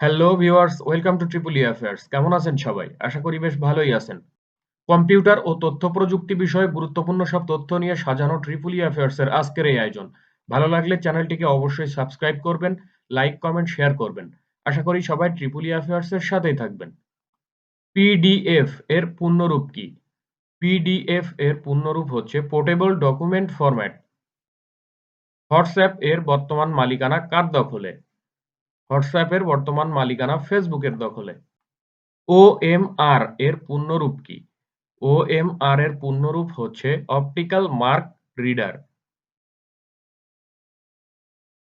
Hello viewers, welcome to triple E affairs. কেমন আছেন সবাই? আশা করি বেশ ভালোই আছেন। কম্পিউটার ও তথ্য প্রযুক্তি বিষয়ে গুরুত্বপূর্ণ সব তথ্য নিয়ে সাজানো ট্রিপল ই অ্যাফেয়ার্স এর আজকের এই আয়োজন। ভালো লাগলে চ্যানেলটিকে অবশ্যই সাবস্ক্রাইব করবেন, লাইক, কমেন্ট, শেয়ার করবেন। আশা করি সবাই ট্রিপল ই অ্যাফেয়ার্স এর সাথেই থাকবেন। পিডিএফ এর পূর্ণরূপ কি? পিডিএফ এর পূর্ণরূপ হচ্ছে পোর্টেবল ডকুমেন্ট ফরম্যাট। হোয়াটসঅ্যাপ এর বর্তমান মালিকানা কার দখলে? হোয়াটসঅ্যাপ এর বর্তমান মালিকানা ফেসবুকের দখলে। ওএমআর এর পূর্ণরূপ কি? ওএমআর এর পূর্ণরূপ হচ্ছে অপটিক্যাল মার্ক রিডার।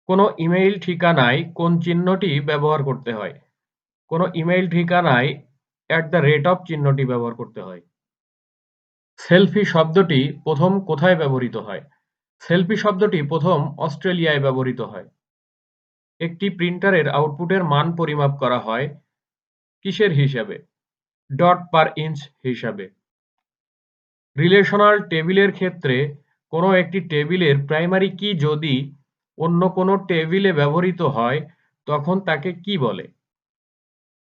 কোনো ইমেইল ঠিকানায় কোন চিহ্নটি ব্যবহার করতে হয়? কোনো ইমেইল ঠিকানায় @, চিহ্নটি ব্যবহার করতে হয়। সেলফি শব্দটি প্রথম কোথায় ব্যবহৃত হয়? সেলফি শব্দটি প্রথম অস্ট্রেলিয়ায় ব্যবহৃত হয়। একটি প্রিন্টারের আউটপুটের মান পরিমাপ করা হয় কিসের হিসাবে? ডট পার ইঞ্চ হিসাবে। রিলেশনাল টেবিলের ক্ষেত্রে কোনো একটি টেবিলের প্রাইমারি কি যদি অন্য কোনো টেবিলে ব্যবহৃত হয় তখন তাকে কি বলে?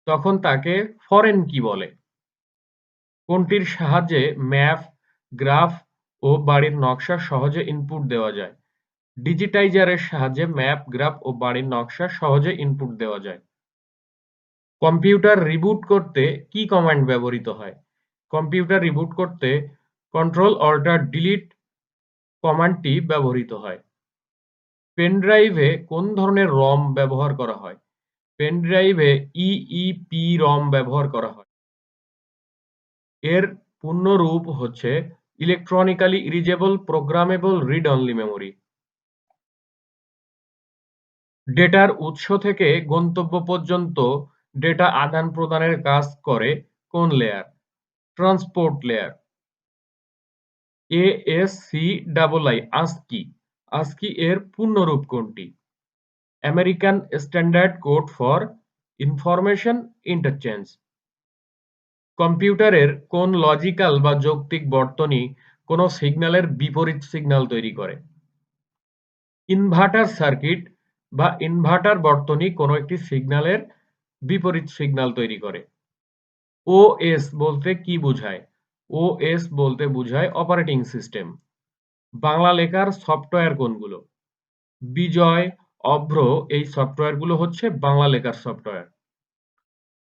তখন তাকে ফরেন কি বলে। কোনটির সাহায্যে ম্যাপ, গ্রাফ ও বাড়ির নকশা সহজে ইনপুট দেওয়া যায়? ডিজিটাইজারের সাহায্যে ম্যাপ, গ্রাফ ও বাড়ির নকশা সহজে ইনপুট দেওয়া যায়। কম্পিউটার রিবুট করতে কি কমান্ড ব্যবহৃত হয়? কম্পিউটার রিবুট করতে Ctrl-Alt-Delete কমান্ডটি ব্যবহৃত হয়। পেনড্রাইভে কোন ধরনের রম ব্যবহার করা হয়? পেনড্রাইভে EEPROM ব্যবহার করা হয়। এর পূর্ণরূপ হচ্ছে electronically erasable programmable read only memory. ডেটার উৎস থেকে গন্তব্য পর্যন্ত ডেটা আদান-প্রদানের কাজ করে কোন layer? Transport layer. ASCII ASCII এর পূর্ণরূপ কোনটি? American standard code for information interchange. কম্পিউটারের কোন লজিক্যাল বা যৌক্তিক বর্তনী কোনো সিগন্যালের বিপরীত সিগন্যাল তৈরি করে? ইনভার্টার সার্কিট বা ইনভার্টার বর্তনী কোনো একটি সিগন্যালের বিপরীত সিগন্যাল তৈরি করে। ওএস বলতে কি বোঝায়? ওএস বলতে বোঝায় অপারেটিং সিস্টেম। বাংলা লেখার সফটওয়্যার কোনগুলো? বিজয়, অভ্র এই সফটওয়্যারগুলো হচ্ছে বাংলা লেখার সফটওয়্যার।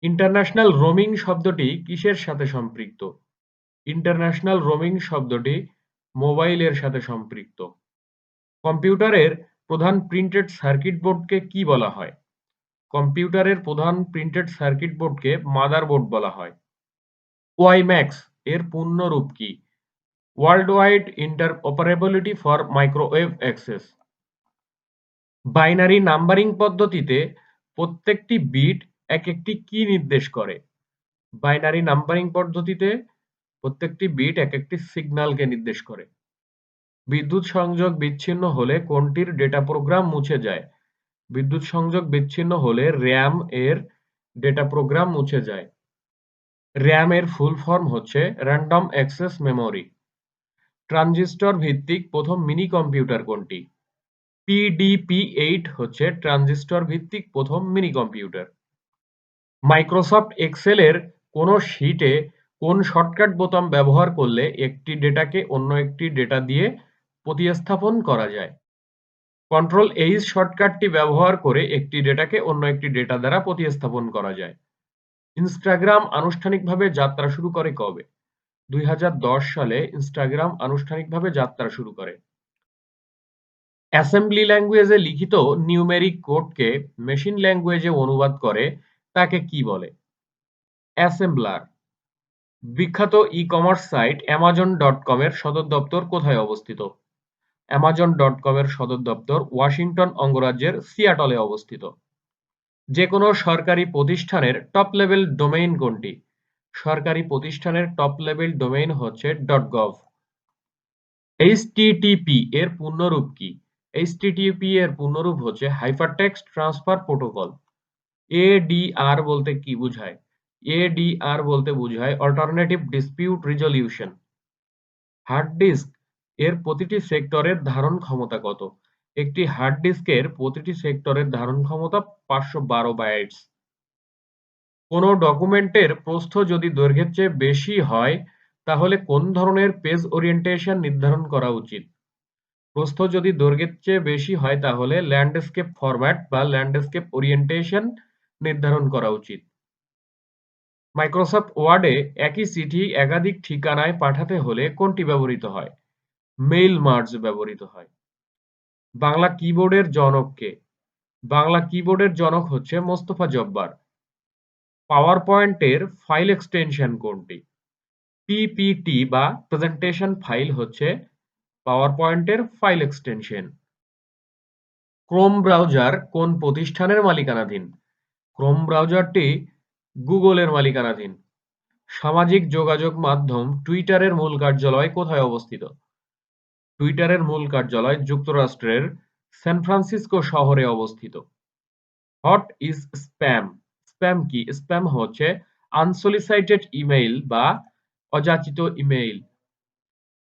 ইন্টারন্যাশনাল রোমিং শব্দটি কিসের সাথে সম্পৃক্ত? ইন্টারন্যাশনাল রোমিং শব্দটি মোবাইলের সাথে সম্পৃক্ত। কম্পিউটারের প্রধান প্রিন্টেড সার্কিট বোর্ডকে কি বলা হয়? কম্পিউটারের প্রধান প্রিন্টেড সার্কিট বোর্ডকে মাদারবোর্ড বলা হয়। ওয়াইম্যাক্স এর পূর্ণরূপ কি? World wide interoperability for microwave access. Binary numbering পদ্ধতিতে প্রত্যেকটি বিট এক-একটি কি নির্দেশ করে? বাইনারি নাম্বারিং পদ্ধতিতে প্রত্যেকটি বিট এক-একটি সিগন্যালকে নির্দেশ করে। বিদ্যুৎ সংযোগ বিচ্ছিন্ন হলে কোনটির ডেটা প্রোগ্রাম মুছে যায়? বিদ্যুৎ সংযোগ বিচ্ছিন্ন হলে RAM এর ডেটা প্রোগ্রাম মুছে যায়। RAM এর ফুল ফর্ম হচ্ছে র্যান্ডম অ্যাক্সেস মেমোরি। ট্রানজিস্টর ভিত্তিক প্রথম মিনি কম্পিউটার কোনটি? PDP-8 হচ্ছে ট্রানজিস্টর ভিত্তিক প্রথম মিনি কম্পিউটার। মাইক্রোসফট এক্সেল এর কোন শীটে কোন শর্টকাট বোতাম ব্যবহার করলে একটি ডেটাকে অন্য একটি ডেটা দিয়ে প্রতিস্থাপন করা যায়? Ctrl-H শর্টকাটটি ব্যবহার করে একটি ডেটাকে অন্য একটি ডেটা দ্বারা প্রতিস্থাপন করা যায়। ইনস্টাগ্রাম আনুষ্ঠানিকভাবে যাত্রা শুরু করে কবে? 2010 সালে ইনস্টাগ্রাম আনুষ্ঠানিকভাবে যাত্রা শুরু করে। অ্যাসেম্বলি ল্যাঙ্গুয়েজে লিখিত নিউমেরিক কোডকে মেশিন ল্যাঙ্গুয়েজে অনুবাদ করে তাকে কি বলে? অ্যাসেম্বলার। বিখ্যাত ই-কমার্স সাইট Amazon.com এর সদর দপ্তর কোথায় অবস্থিত? Amazon.com এর সদর দপ্তর ওয়াশিংটন অঙ্গরাজ্যের সিয়াটলে অবস্থিত। যেকোনো সরকারি প্রতিষ্ঠানের টপ লেভেল ডোমেইন কোনটি? সরকারি প্রতিষ্ঠানের টপ লেভেল ডোমেইন হচ্ছে .gov। HTTP এর পূর্ণরূপ কি? HTTP এর পূর্ণরূপ হচ্ছে হাইপারটেক্সট ট্রান্সফার প্রোটোকল। ADR বলতে কি বোঝায়? ADR বলতে বোঝায় alternative dispute resolution. Hard disk এর প্রতিটি সেক্টরের ধারণ ক্ষমতা কত? একটি হার্ড ডিস্কের প্রতিটি সেক্টরের ধারণ ক্ষমতা 512 বাইটস। কোনো ডকুমেন্টের প্রস্থ যদি দৈর্ঘ্যের চেয়ে বেশি হয় তাহলে কোন ধরনের পেজ ওরিয়েন্টেশন নির্ধারণ করা উচিত? প্রস্থ যদি দৈর্ঘ্যের চেয়ে বেশি হয় তাহলে ল্যান্ডস্কেপ ফরম্যাট বা ল্যান্ডস্কেপ ওরিয়েন্টেশন নির্ধারণ করা উচিত। মাইক্রোসফট ওয়ার্ডে একই চিঠি একাধিক ঠিকানায় পাঠাতে হলে কোনটি ব্যবহৃত হয়? মেইল মার্জ ব্যবহৃত হয়। বাংলা কিবোর্ডের জনক কে? বাংলা কিবোর্ডের জনক হচ্ছে মোস্তফা জব্বার। পাওয়ার পয়েন্টের ফাইল এক্সটেনশন কোনটি? পিপিটি বা প্রেজেন্টেশন ফাইল হচ্ছে পাওয়ার পয়েন্টের ফাইল এক্সটেনশন। ক্রোম ব্রাউজার কোন প্রতিষ্ঠানের মালিকানাধীন? ক্রোম ব্রাউজারটি গুগলের মালিকানাধীন। সামাজিক যোগাযোগ মাধ্যম টুইটারের মূল কার্যালয় কোথায় অবস্থিত? টুইটারের মূল কার্যালয় যুক্তরাষ্ট্রের সান ফ্রান্সিসকো শহরে অবস্থিত। What is spam? স্প্যাম কি? স্প্যাম হচ্ছে আনসলিসাইটেড ইমেইল বা অযাচিত ইমেইল।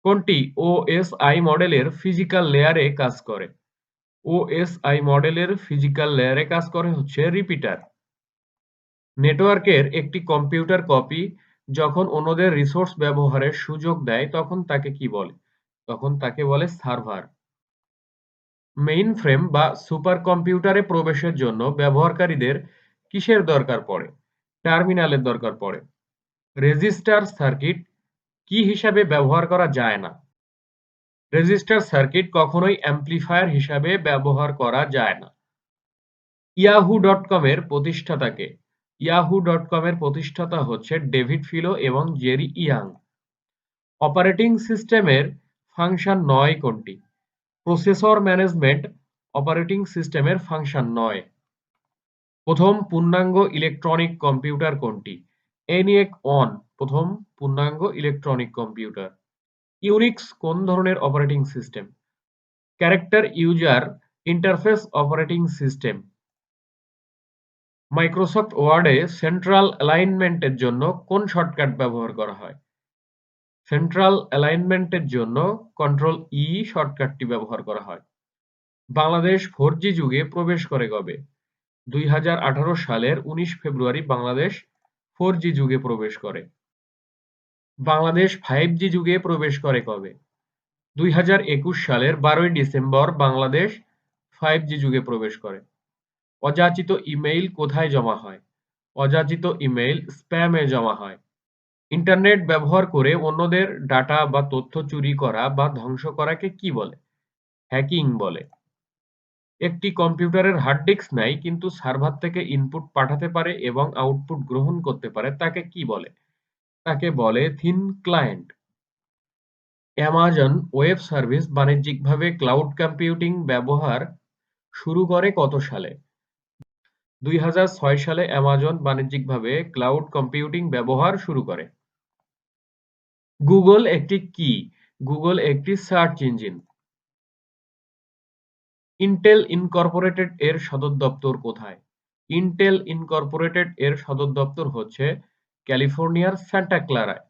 কোনটি ওএসআই মডেলের ফিজিক্যাল লেয়ারে কাজ করে? ওএসআই মডেলের ফিজিক্যাল লেয়ারে কাজ করে হচ্ছে রিপিটার। নেটওয়ার্কের একটি কম্পিউটার কপি যখন অন্যদের রিসোর্স ব্যবহারের সুযোগ দেয় তখন তাকে কি বলে? তখন তাকে বলে সার্ভার। মেইনফ্রেম বা সুপার কম্পিউটারে প্রবেশের জন্য ব্যবহারকারীদের কিসের দরকার পড়ে? টার্মিনালের দরকার পড়ে। রেজিস্টার সার্কিট কি হিসাবে ব্যবহার করা যায় না? রেজিস্টার সার্কিট কখনোই অ্যাম্প্লিফায়ার হিসাবে ব্যবহার করা যায় না। ইয়াহু ডট কম এর প্রতিষ্ঠাতা কে? ইয়াহু ডট কম এর প্রতিষ্ঠাতা হচ্ছে ডেভিড ফিলো এবং জেরি ইয়াং। অপারেটিং সিস্টেমের ফাংশন নয় কোনটি? প্রসেসর ম্যানেজমেন্ট অপারেটিং সিস্টেমের ফাংশন নয়। প্রথম পূর্ণাঙ্গ ইলেকট্রনিক কম্পিউটার কোনটি? ENIAC অন প্রথম পূর্ণাঙ্গ ইলেকট্রনিক কম্পিউটার। ইউনিক্স কোন ধরনের operating system? Character user interface operating system. Microsoft ওয়ার্ডে সেন্ট্রাল অ্যালাইনমেন্টের জন্য কোন শর্টকাট ব্যবহার করা হয়? সেন্ট্রাল অ্যালাইনমেন্টের জন্য কন্ট্রোল ই শর্টকাটটি ব্যবহার করা হয়। বাংলাদেশ 4G যুগে প্রবেশ করে কবে? 2018 সালের 19 ফেব্রুয়ারি বাংলাদেশ 4G যুগে প্রবেশ করে। বাংলাদেশ 5G যুগে প্রবেশ করে কবে? 2021 সালের 12 ডিসেম্বর বাংলাদেশ 5G যুগে প্রবেশ করে। অযাচিত ইমেইল কোথায় জমা হয়? অযাচিত ইমেইল স্প্যামে জমা হয়। ইন্টারনেট ব্যবহার করে অন্যদের ডাটা বা তথ্য চুরি করা বা ধ্বংস করাকে কি বলে? হ্যাকিং বলে। একটি কম্পিউটারের হার্ড ডিস্ক নাই কিন্তু সার্ভার থেকে ইনপুট পাঠাতে পারে এবং আউটপুট গ্রহণ করতে পারে তাকে কি বলে? তাকে বলে thin client. Amazon web service বাণিজ্যিকভাবে ক্লাউড কম্পিউটিং ব্যবহার শুরু করে কত সালে? 2006 সালে অ্যামাজন বাণিজ্যিকভাবে ক্লাউড কম্পিউটিং ব্যবহার শুরু করে। গুগল একটি কি? গুগল একটি সার্চ ইঞ্জিন। ইন্টেল ইনকর্পোরেটেড এর সদর দপ্তর কোথায়? ইন্টেল ইনকর্পোরেটেড এর সদর দপ্তর হচ্ছে ক্যালিফোর্নিয়ার সান্টা ক্লারায়।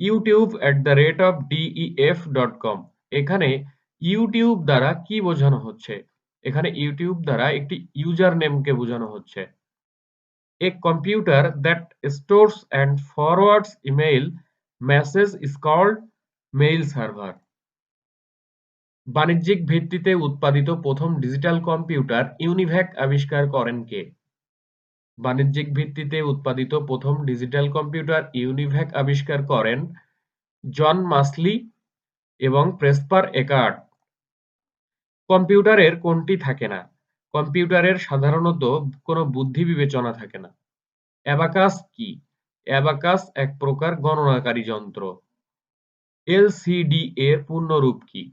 youtube@def.com এখানে ইউটিউব দ্বারা কি বোঝানো হচ্ছে? এখানে ইউটিউব দ্বারা একটি ইউজার নেমকে বোঝানো হচ্ছে। A computer that stores and forwards email messages is called mail server. বাণিজ্যিক ভিত্তিতে উৎপাদিত প্রথম ডিজিটাল কম্পিউটার ইউনিভ্যাক আবিষ্কার করেন কে? বাণিজ্যিক ভিত্তিতে উৎপাদিত প্রথম ডিজিটাল কম্পিউটার ইউনিভ্যাক আবিষ্কার করেন জন মাসলি এবং প্রেসপার একার্ড। কম্পিউটারের কোনটি থাকে না? কম্পিউটারের সাধারণত কোনো বুদ্ধি বিবেচনা থাকে না। অ্যাবাকাস কি? অ্যাবাকাস এক প্রকার গণনাকারী যন্ত্র। এলসিডি এর পূর্ণরূপ কি?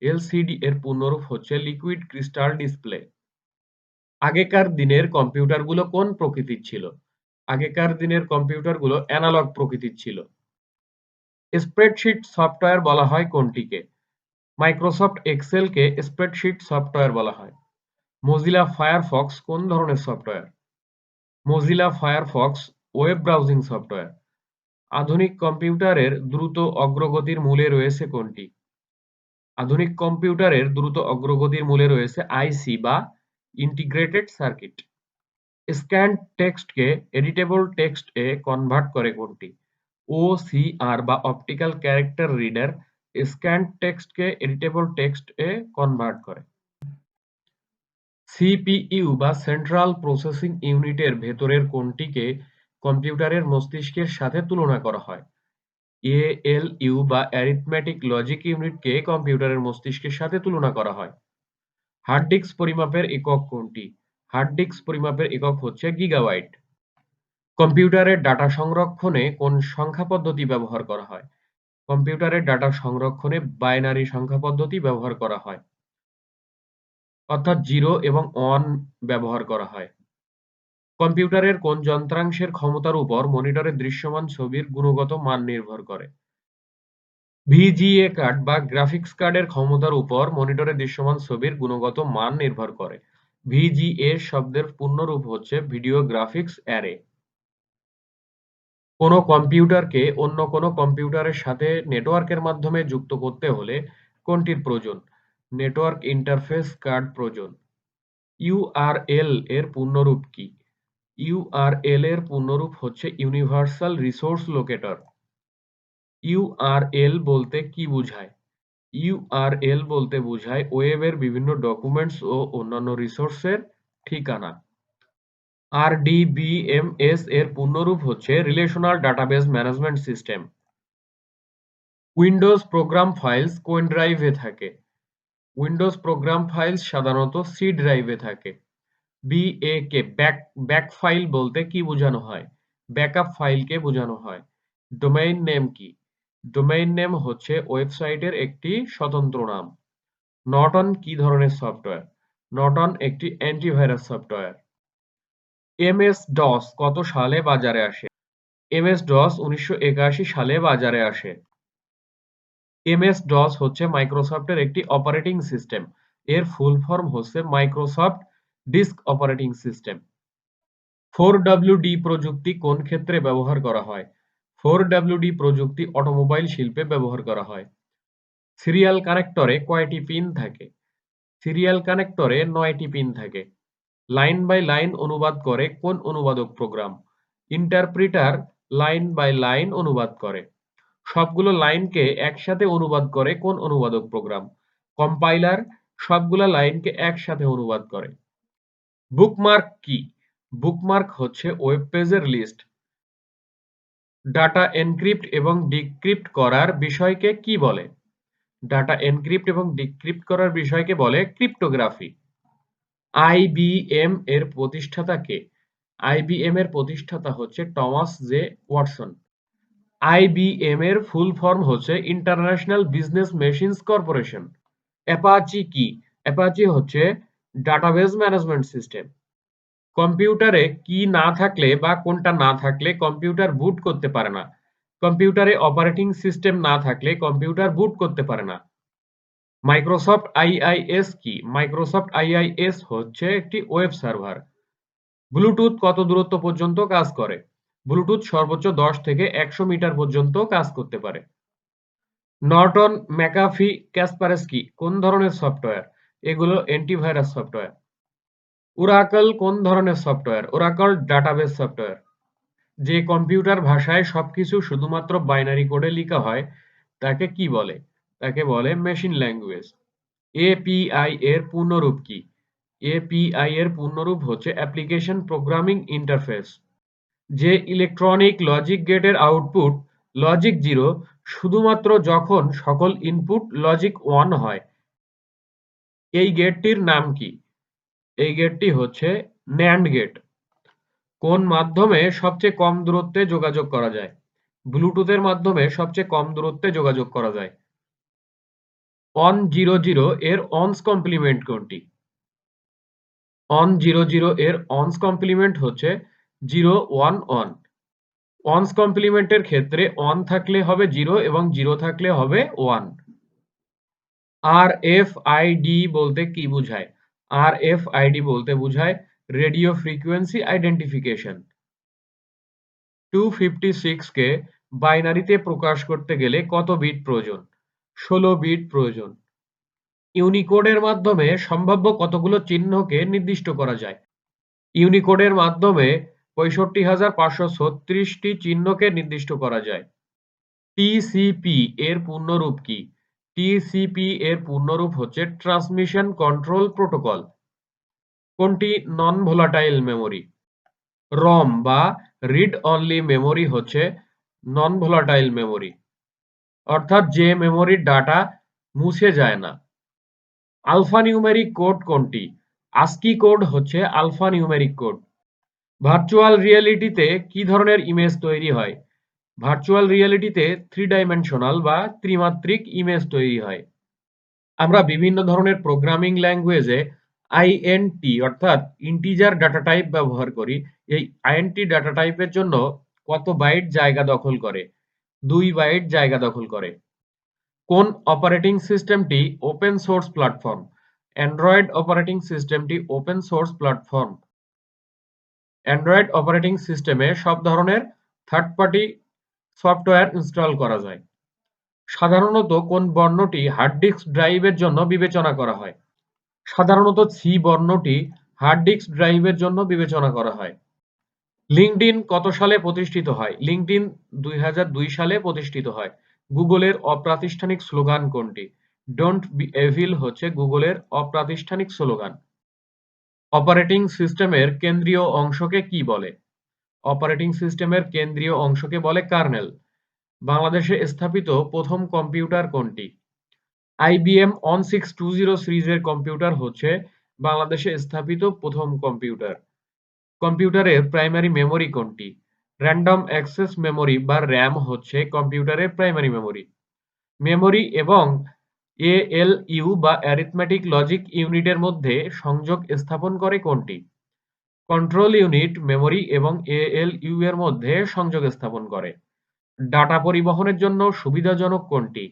এলসিডি এর পূর্ণরূপ হচ্ছে লিকুইড ক্রিস্টাল ডিসপ্লে। আগেকার দিনের কম্পিউটারগুলো কোন প্রকৃতির ছিল? আগেকার দিনের কম্পিউটারগুলো অ্যানালগ প্রকৃতির ছিল। স্প্রেডশিট সফটওয়্যার বলা হয় কোনটিকে? মাইক্রোসফট এক্সেলকে স্প্রেডশিট সফটওয়্যার বলা হয়। মজিলা ফায়ারফক্স কোন ধরনের software? Mozilla Firefox web browsing software. আধুনিক কম্পিউটারের দ্রুত অগ্রগতির মূলে রয়েছে কোনটি? আধুনিক কম্পিউটারের দ্রুত অগ্রগতির মূলে রয়েছে আইসি বা ইন্টিগ্রেটেড সার্কিট। স্ক্যান টেক্সটকে এডিটেবল টেক্সট এ কনভার্ট করে কোনটি? OCR বা অপটিক্যাল ক্যারেক্টার রিডার স্ক্যান টেক্সটকে এডিটেবল টেক্সট এ কনভার্ট করে। সিপিইউ বা সেন্ট্রাল প্রসেসিং ইউনিটের ভেতরের কোনটিকে কম্পিউটারের মস্তিষ্কের সাথে তুলনা করা হয়? ALU বা অ্যারিথমেটিক লজিক ইউনিটকে কম্পিউটারের মস্তিষ্কের সাথে তুলনা করা হয়। হার্ড ডিস্ক পরিমাপের একক কোনটি? হার্ড ডিস্ক পরিমাপের একক হচ্ছে গিগাবাইট। কম্পিউটারের ডাটা সংরক্ষণে কোন সংখ্যা পদ্ধতি ব্যবহার করা হয়? কম্পিউটারের ডাটা সংরক্ষণে বাইনারি সংখ্যা পদ্ধতি ব্যবহার করা হয়, অর্থাৎ 0 এবং 1 ব্যবহার করা হয়। কম্পিউটারের কোন যন্ত্রাংশের ক্ষমতার উপর মনিটরে দৃশ্যমান ছবির গুণগত মান নির্ভর করে? VGA কার্ড বা গ্রাফিক্স কার্ডের ক্ষমতার উপর মনিটরে দৃশ্যমান ছবির গুণগত মান নির্ভর করে। VGA শব্দের পূর্ণরূপ হচ্ছে ভিডিও গ্রাফিক্স অ্যারে। কোনো কম্পিউটারকে অন্য কোনো কম্পিউটারের সাথে নেটওয়ার্কের মাধ্যমে যুক্ত করতে হলে কোনটির প্রয়োজন? নেটওয়ার্ক ইন্টারফেস কার্ড প্রয়োজন। URL এর পূর্ণরূপ কি? URL এর পূর্ণরূপ হচ্ছে ইউনিভার্সাল রিসোর্স লোকেটর। URL বলতে কি বোঝায়? URL বলতে বোঝায় ওয়েবের বিভিন্ন ডকুমেন্টস ও অন্যান্য রিসোর্সের ঠিকানা। RDBMS এর পূর্ণরূপ হচ্ছে relational database management system. Windows program files কোন ড্রাইভে থাকে? উইন্ডোজ প্রোগ্রাম ফাইলস সাধারণত সি ড্রাইভে থাকে। BAK ব্যাক ফাইল বলতে কি বোঝানো হয়? ব্যাকআপ ফাইলকে বোঝানো হয়। ডোমেইন নেম কি? ডোমেইন নেম হচ্ছে ওয়েবসাইটের একটি স্বতন্ত্র নাম। নর্টন কি ধরনের সফটওয়্যার? নর্টন একটি অ্যান্টিভাইরাস সফটওয়্যার। MS-DOS কত সালে বাজারে আসে? MS-DOS 1981 সালে বাজারে আসে। MS-DOS হচ্ছে মাইক্রোসফটের একটি অপারেটিং সিস্টেম। এর ফুল ফর্ম হচ্ছে Microsoft disk operating system. 4WD প্রযুক্তি কোন ক্ষেত্রে ব্যবহার করা হয়? 4WD প্রযুক্তি অটোমোবাইল শিল্পে ব্যবহার করা হয়। সিরিয়াল কানেক্টরে কয়টি পিন থাকে? সিরিয়াল কানেক্টরে 9টি পিন থাকে। লাইন বাই লাইন অনুবাদ করে কোন অনুবাদক program? Interpreter line by line অনুবাদ করে। সবগুলো লাইনকে একসাথে অনুবাদ করে কোন অনুবাদক প্রোগ্রাম? কম্পাইলার সবগুলো লাইনকে একসাথে অনুবাদ করে। বুকমার্ক কি? বুকমার্ক হচ্ছে ওয়েব পেজের লিস্ট। ডাটা এনক্রিপ্ট এবং ডিক্রিপ্ট করার বিষয়কে কি বলে? ডাটা এনক্রিপ্ট এবং ডিক্রিপ্ট করার বিষয়কে বলে ক্রিপ্টোগ্রাফি। IBM এর প্রতিষ্ঠাতা কে? IBM এর প্রতিষ্ঠাতা হচ্ছে টমাস জে ওয়াটসন। IBM এর ফুল ফর্ম হচ্ছে international business machines corporation. Apache কি? অ্যাপাচি হচ্ছে ডাটাবেস ম্যানেজমেন্ট সিস্টেম। কম্পিউটারে কি না থাকলে বা কোনটা না থাকলে কম্পিউটার বুট করতে পারে না? কম্পিউটারে অপারেটিং সিস্টেম না থাকলে কম্পিউটার বুট করতে পারে না। মাইক্রোসফট আইআইএস কি? মাইক্রোসফট আইআইএস হচ্ছে একটি ওয়েব সার্ভার। ব্লুটুথ কত দূরত্ব পর্যন্ত কাজ করে? ব্লুটুথ সর্বোচ্চ 10 থেকে 100 মিটার পর্যন্ত কাজ করতে পারে। নর্টন, ম্যাকাফি, কাসপারস্কি কোন ধরনের সফটওয়্যার? এগুলো অ্যান্টিভাইরাস সফটওয়্যার। ওরাকল কোন ধরনের সফটওয়্যার? Oracle database software. যে কম্পিউটার ভাষায় সবকিছু শুধুমাত্র বাইনারি কোডে লেখা হয় তাকে কি বলে? তাকে বলে মেশিন ল্যাঙ্গুয়েজ। API এর পূর্ণরূপ কি? API এর পূর্ণরূপ হচ্ছে অ্যাপ্লিকেশন প্রোগ্রামিং ইন্টারফেস। যে ইলেকট্রনিক লজিক গেটের আউটপুট লজিক 0 শুধুমাত্র যখন সকল ইনপুট লজিক 1 হয়, এই গেটটির নাম কি? এই গেটটি হচ্ছে NAND গেট। কোন মাধ্যমে সবচেয়ে কম দূরত্বে যোগাযোগ করা যায়? ব্লুটুথের মাধ্যমে সবচেয়ে কম দূরত্বে যোগাযোগ করা যায়। 100 এর অনস কমপ্লিমেন্ট কোনটি? 100 এর অনস কমপ্লিমেন্ট হচ্ছে 011। ওয়ান্স কমপ্লিমেন্টের ক্ষেত্রে 1 থাকলে হবে 0 এবং 0 থাকলে হবে 1। RFID বলতে কি বোঝায়? RFID বলতে বোঝায় রেডিও ফ্রিকোয়েন্সি আইডেন্টিফিকেশন। 256 কে বাইনারিতে প্রকাশ করতে গেলে কত বিট প্রয়োজন? 16 বিট প্রয়োজন। ইউনিকোডের মাধ্যমে সম্ভাব্য কতগুলো চিহ্নকে নির্দিষ্ট করা যায়? ইউনিকোডের মাধ্যমে ৬৫,৫৩৬টি চিহ্নকে নির্দিষ্ট করা যায়। টিসিপি এর পূর্ণরূপ কি? টিসিপি এর পূর্ণরূপ হচ্ছে ট্রান্সমিশন কন্ট্রোল প্রোটোকল। কোনটি নন ভোলাটাইল মেমোরি? রম বা রিড অনলি মেমোরি হচ্ছে নন ভোলাটাইল মেমোরি, অর্থাৎ যে মেমোরির ডাটা মুছে যায় না। আলফানিউমেরিক কোড কোনটি? আস্কি কোড হচ্ছে আলফানিউমেরিক কোড। ভার্চুয়াল রিয়েলিটিতে কি ধরনের ইমেজ তৈরি হয়? ভার্চুয়াল রিয়েলিটিতে 3 ডাইমেনশনাল বা ত্রিমাত্রিক ইমেজ তৈরি হয়। আমরা বিভিন্ন ধরনের প্রোগ্রামিং ল্যাঙ্গুয়েজে আইএনটি অর্থাৎ ইন্টিজার ডাটা টাইপ ব্যবহার করি। এই আইএনটি ডাটা টাইপের জন্য কত বাইট জায়গা দখল করে? 2 বাইট জায়গা দখল করে। কোন অপারেটিং সিস্টেমটি open source platform? Android operating সিস্টেমটি open source platform. Android operating সিস্টেমে সব ধরনের থার্ড পার্টি সফটওয়্যার ইনস্টল করা যায়। সাধারণত কোন বর্ণটি হার্ড ডিস্ক ড্রাইভের জন্য বিবেচনা করা হয়? সাধারণত সি বর্ণটি হার্ড ডিস্ক ড্রাইভের জন্য বিবেচনা করা হয়। লিঙ্কডইন কত সালে প্রতিষ্ঠিত হয়? লিঙ্কডইন 2002 সালে প্রতিষ্ঠিত হয়। গুগলের অপ্রাতিষ্ঠানিক স্লোগান কোনটি? ডোন্ট বি এভিল হচ্ছে গুগলের অপ্রাতিষ্ঠানিক স্লোগান। অপারেটিং সিস্টেমের কেন্দ্রীয় অংশকে কি বলে? অপারেটিং সিস্টেমের কেন্দ্রীয় অংশকে বলে কার্নেল। বাংলাদেশে স্থাপিত প্রথম কম্পিউটার কোনটি? আইবিএম 1620 সিরিজের কম্পিউটার হচ্ছে বাংলাদেশে স্থাপিত প্রথম কম্পিউটার। কম্পিউটারের প্রাইমারি মেমোরি কোনটি? র্যান্ডম অ্যাক্সেস মেমোরি বা র্যাম হচ্ছে কম্পিউটারের প্রাইমারি মেমোরি। মেমোরি এবং এএলইউ বা অ্যারিথমেটিক লজিক ইউনিটের মধ্যে সংযোগ স্থাপন করে কোনটি? কন্ট্রোল ইউনিট মেমোরি এবং এএলইউ এর মধ্যে সংযোগ স্থাপন করে। ডাটা পরিবহনের জন্য সুবিধাজনক কোনটি?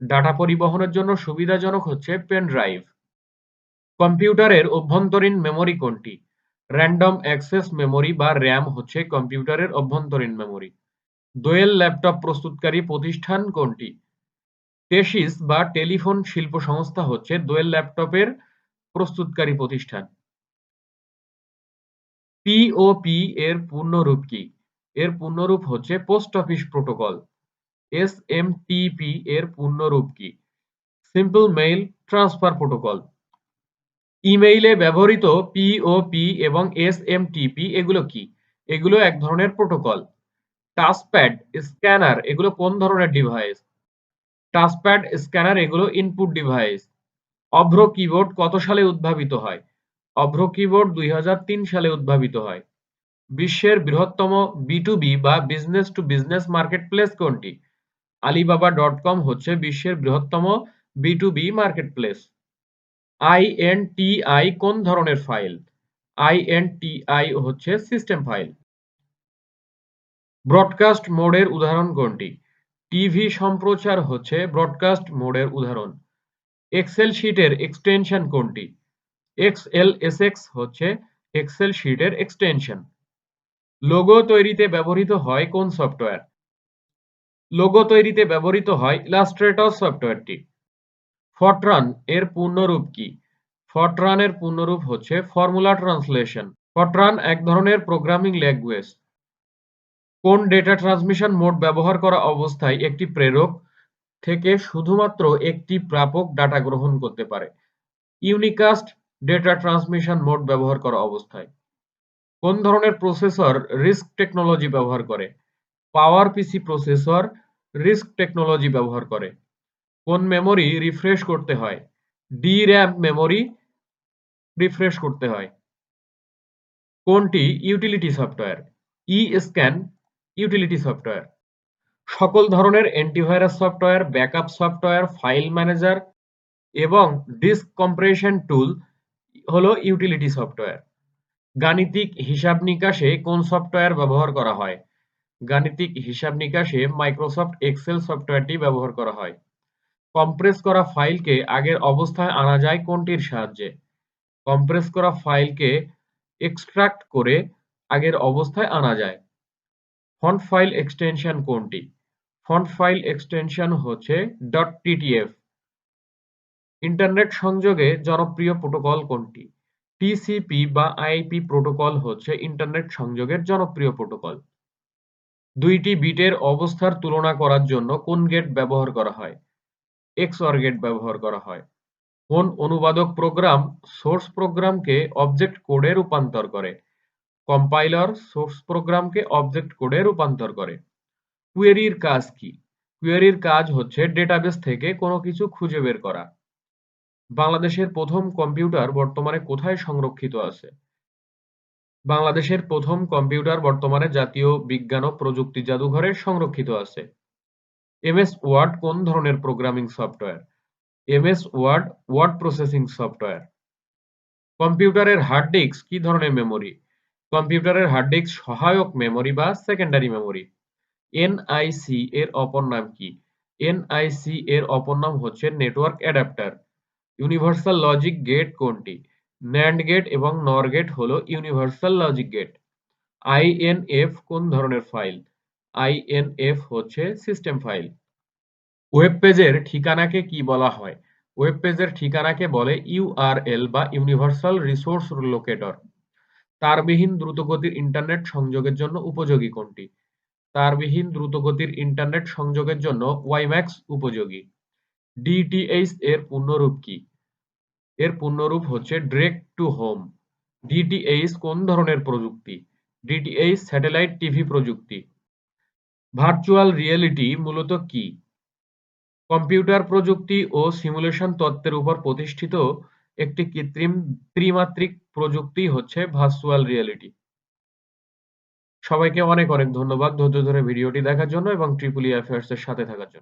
ডাটা পরিবহনের জন্য সুবিধাজনক হচ্ছে পেন ড্রাইভ। কম্পিউটারের অভ্যন্তরীণ মেমোরি কোনটি? র্যান্ডম অ্যাক্সেস মেমোরি বা র্যাম হচ্ছে কম্পিউটারের অভ্যন্তরীণ মেমোরি। দোয়েল ল্যাপটপ প্রস্তুতকারী প্রতিষ্ঠান কোনটি? টেসিস বা টেলিফোন শিল্প সংস্থা হচ্ছে দোয়েল ল্যাপটপের প্রস্তুতকারী প্রতিষ্ঠান। পিওপি এর পূর্ণরূপ কি? এর পূর্ণরূপ হচ্ছে পোস্ট অফিস প্রোটোকল। এসএমটিপি এর পূর্ণরূপ কি? Simple mail transfer protocol. ইমেইলে ব্যবহৃত পিওপি এবং এসএমটিপি এগুলো কি? এগুলো এক ধরনের প্রোটোকল। টাচপ্যাড, স্ক্যানার এগুলো কোন ধরনের ডিভাইস? টাচপ্যাড, স্ক্যানার এগুলো ইনপুট ডিভাইস। অভ্র কিবোর্ড কত সালে উদ্ভাবিত হয়? অভ্র কিবোর্ড 2003 সালে উদ্ভাবিত হয়। বিশ্বের বৃহত্তম বিটুবি বা বিজনেস টু বিজনেস মার্কেটপ্লেস কোনটি? আলিবাবা.কম হচ্ছে বিশ্বের বৃহত্তম বিটুবি মার্কেটপ্লেস। আইএনটিআই কোন ধরনের ফাইল? আইএনটিআই হচ্ছে সিস্টেম ফাইল। ব্রডকাস্ট মোডের উদাহরণ কোনটি? টিভি সম্প্রচার হচ্ছে ব্রডকাস্ট মোডের উদাহরণ। এক্সেল শিটের এক্সটেনশন কোনটি? এক্সএলএসএক্স হচ্ছে এক্সেল শিটের এক্সটেনশন। লোগো তৈরিতে ব্যবহৃত হয় কোন সফটওয়্যার? লোগো তৈরিতে ব্যবহৃত হয় ইলাস্ট্রেটর সফটওয়্যারটি। ফরট্রান এর পূর্ণরূপ কি? ফরট্রান এর পূর্ণরূপ হচ্ছে ফর্মুলা ট্রান্সলেশন। ফরট্রান এক ধরনের প্রোগ্রামিং ল্যাঙ্গুয়েজ। কোন ডেটা ট্রান্সমিশন মোড ব্যবহার করা অবস্থায় একটি প্রেরক থেকে শুধুমাত্র একটি প্রাপক ডাটা গ্রহণ করতে পারে? ইউনিকাস্ট ডেটা ট্রান্সমিশন মোড ব্যবহার করা অবস্থায়। কোন ধরনের প্রসেসর রিস্ক টেকনোলজি ব্যবহার করে? পাওয়ার পিসি প্রসেসর রিস্ক টেকনোলজি ব্যবহার করে। কোন মেমোরি রিফ্রেশ করতে হয়? DRAM মেমোরি রিফ্রেশ করতে হয়। কোনটি utility software? EScan utility software. সকল ধরনের antivirus software, backup software, file manager এবং ডিস্ক কম্প্রেশন টুল হলো ইউটিলিটি সফটওয়্যার। গাণিতিক হিসাব নিকাশে কোন সফটওয়্যার ব্যবহার করা হয়? গাণিতিক হিসাব নিকাশে মাইক্রোসফট এক্সেল সফটওয়্যারটি ব্যবহার করা হয়। কম্প্রেস করা ফাইলকে আগের অবস্থায় আনা যায় কোনটির সাহায্যে? কম্প্রেস করা ফাইলকে এক্সট্রাক্ট করে আগের অবস্থায় আনা যায়। ফন্ট ফাইল এক্সটেনশন কোনটি? ফন্ট ফাইল এক্সটেনশন হচ্ছে .ttf। ইন্টারনেট সংযোগে জনপ্রিয় প্রোটোকল কোনটি? টিসিপি বা আইপি প্রোটোকল হচ্ছে ইন্টারনেট সংযোগের জনপ্রিয় প্রোটোকল। দুইটি বিটের অবস্থার তুলনা করার জন্য কোন গেট ব্যবহার করা হয়? XOR গেট ব্যবহার করা হয়। কোন অনুবাদক প্রোগ্রাম সোর্স প্রোগ্রামকে অবজেক্ট কোডে রূপান্তর করে? কম্পাইলার সোর্স প্রোগ্রামকে অবজেক্ট কোডে রূপান্তর করে। কুয়েরির কাজ কি? কুয়েরির কাজ হচ্ছে ডেটাবেস থেকে কোনো কিছু খুঁজে বের করা। বাংলাদেশের প্রথম কম্পিউটার বর্তমানে কোথায় সংরক্ষিত আছে? বাংলাদেশের প্রথম কম্পিউটার বর্তমানে জাতীয় বিজ্ঞান ও প্রযুক্তি জাদুঘরে সংরক্ষিত আছে। এমএস ওয়ার্ড কোন ধরনের programming software? MS word word processing software. কম্পিউটারের হার্ড ডিস্ক কি ধরনের মেমরি? কম্পিউটারের হার্ড ডিস্ক সহায়ক মেমরি বা সেকেন্ডারি মেমরি। এনআইসি এর অপর নাম কি? এনআইসি এর অপর নাম হচ্ছে network adapter. Universal logic gate কোনটি? ন্যান্ড গেট এবং নর গেট হলো ইউনিভার্সাল লজিক গেট। আইএনএফ কোন ধরনের ফাইল? আইএনএফ হচ্ছে সিস্টেম ফাইল। ওয়েব পেজের ঠিকানাকে কি বলা হয়? ওয়েব পেজের ঠিকানাকে বলে ইউআরএল বা ইউনিভার্সাল রিসোর্স লোকেটর। তারবিহীন দ্রুতগতির ইন্টারনেট সংযোগের জন্য উপযোগী কোনটি? তারবিহীন দ্রুতগতির ইন্টারনেট সংযোগের জন্য ওয়াইম্যাক্স উপযোগী। ডিটিএইচ এর পূর্ণরূপ কি? এর পূর্ণরূপ হচ্ছে ডিরেক্ট টু হোম। ডিটিএইচ কোন ধরনের প্রযুক্তি? ডিটিএইচ স্যাটেলাইট টিভি প্রযুক্তি। ভার্চুয়াল রিয়েলিটি মূলত কি? কম্পিউটার প্রযুক্তি ও সিমুলেশন তত্ত্বের উপর প্রতিষ্ঠিত একটি কৃত্রিম ত্রিমাত্রিক প্রযুক্তি হচ্ছে ভার্চুয়াল রিয়েলিটি। সবাইকে অনেক অনেক ধন্যবাদ ধৈর্য ধরে ভিডিওটি দেখার জন্য এবং ট্রিপল ই অ্যাফেয়ার্স এর সাথে থাকার জন্য।